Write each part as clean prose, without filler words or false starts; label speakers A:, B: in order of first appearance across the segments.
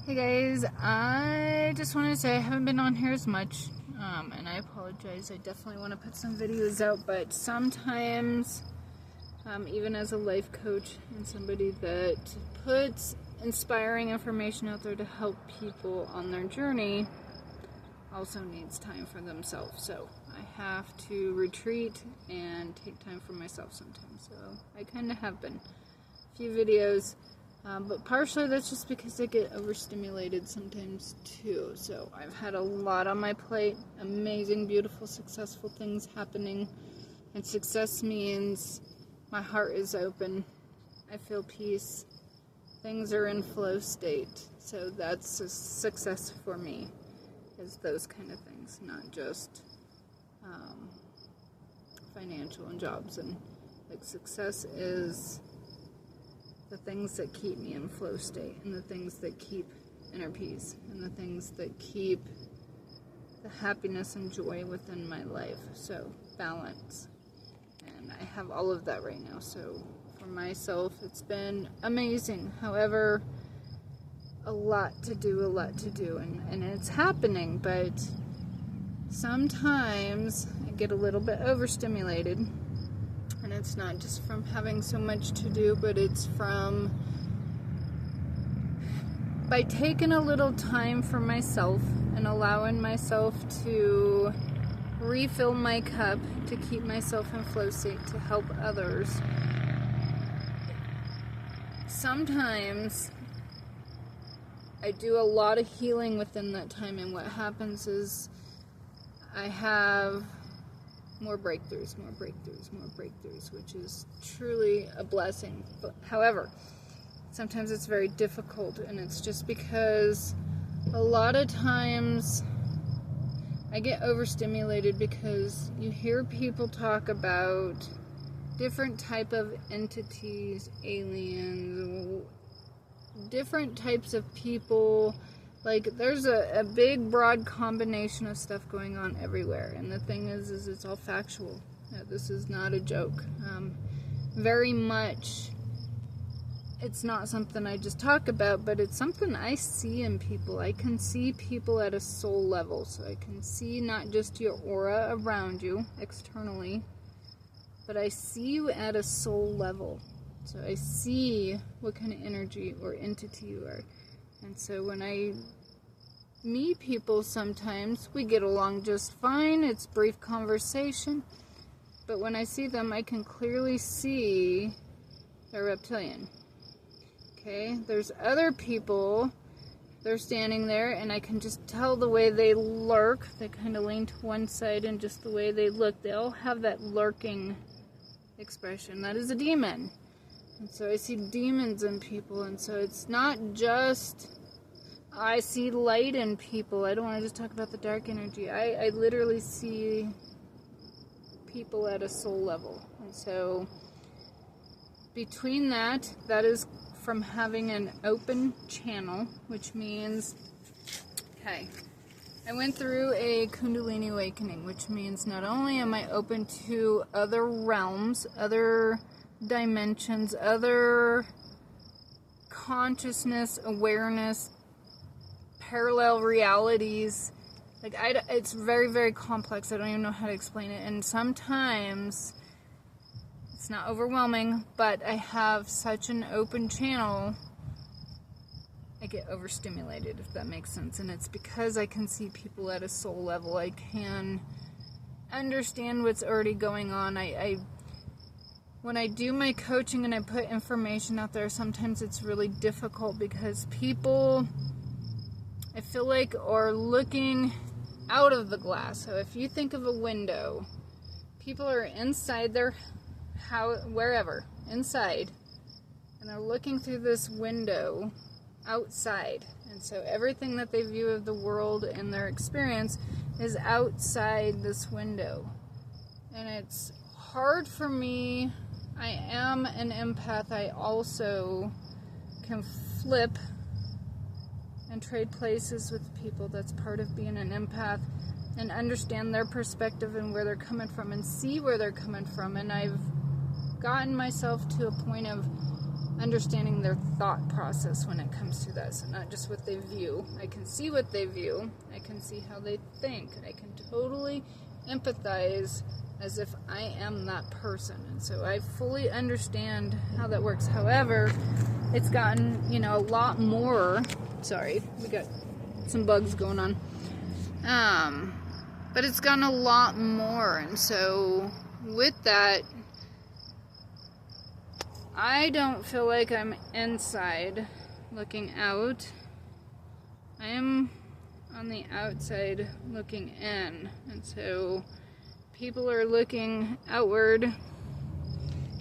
A: Hey guys, I just wanted to say I haven't been on here as much, and I apologize. I definitely want to put some videos out, but sometimes, even as a life coach and somebody that puts inspiring information out there to help people on their journey, also needs time for themselves. So I have to retreat and take time for myself sometimes. So I kind of have been. A few videos. But partially that's just because I get overstimulated sometimes too. So I've had a lot on my plate, amazing, beautiful, successful things happening. And success means my heart is open. I feel peace. Things are in flow state. So that's a success for me, is those kind of things, not just financial and jobs. And like success is the things that keep me in flow state, and the things that keep inner peace, and the things that keep the happiness and joy within my life. So balance, and I have all of that right now. So for myself, it's been amazing. However, a lot to do, and it's happening, but sometimes I get a little bit overstimulated. And it's not just from having so much to do, but it's from by taking a little time for myself and allowing myself to refill my cup, to keep myself in flow state, to help others. Sometimes I do a lot of healing within that time, and what happens is I have more breakthroughs, which is truly a blessing. But, however, sometimes it's very difficult, and it's just because a lot of times I get overstimulated because you hear people talk about different type of entities, aliens, different types of people. Like, there's a big, broad combination of stuff going on everywhere. And the thing is it's all factual. This is not a joke. Very much, it's not something I just talk about, but it's something I see in people. I can see people at a soul level. So I can see not just your aura around you, externally, but I see you at a soul level. So I see what kind of energy or entity you are. And so when I meet people, sometimes we get along just fine. It's brief conversation. But when I see them, I can clearly see they're reptilian. Okay? There's other people, they're standing there, and I can just tell the way they lurk. They kind of lean to one side, and just the way they look, they all have that lurking expression. That is a demon. And so I see demons in people, and so it's not just I see light in people. I don't want to just talk about the dark energy. I literally see people at a soul level. And so between that is from having an open channel, which means, okay, I went through a Kundalini awakening, which means not only am I open to other realms, other dimensions, other consciousness, awareness, parallel realities. Like, it's very, very complex. I don't even know how to explain it. And sometimes it's not overwhelming, but I have such an open channel, I get overstimulated, if that makes sense. And it's because I can see people at a soul level. I can understand what's already going on. When I do my coaching and I put information out there, sometimes it's really difficult because people, I feel like, are looking out of the glass. So if you think of a window, people are inside their house, wherever, inside, and they're looking through this window outside. And so everything that they view of the world and their experience is outside this window. And it's hard for me. I am an empath. I also can flip and trade places with people. That's part of being an empath, and understand their perspective and where they're coming from and see where they're coming from. And I've gotten myself to a point of understanding their thought process when it comes to that. So not just what they view. I can see what they view. I can see how they think. I can totally empathize as if I am that person. And so I fully understand how that works. However, it's gotten, a lot more. Sorry, we got some bugs going on. But it's gotten a lot more. And so with that, I don't feel like I'm inside looking out. I am on the outside looking in. And so people are looking outward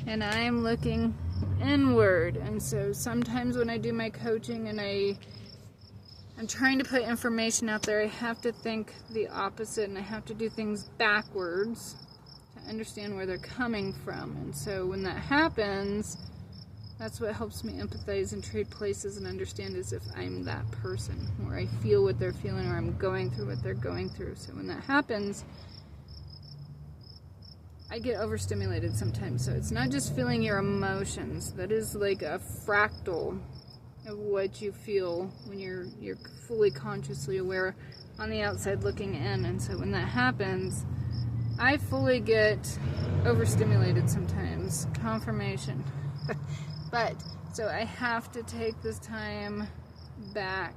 A: and I'm looking inward. And so sometimes when I do my coaching and I'm trying to put information out there, I have to think the opposite and I have to do things backwards to understand where they're coming from. And so when that happens, that's what helps me empathize and trade places and understand as if I'm that person, where I feel what they're feeling or I'm going through what they're going through. So when that happens, I get overstimulated sometimes. So it's not just feeling your emotions. That is like a fractal of what you feel when you're fully consciously aware on the outside looking in. And so when that happens, I fully get overstimulated sometimes. Confirmation. But so I have to take this time back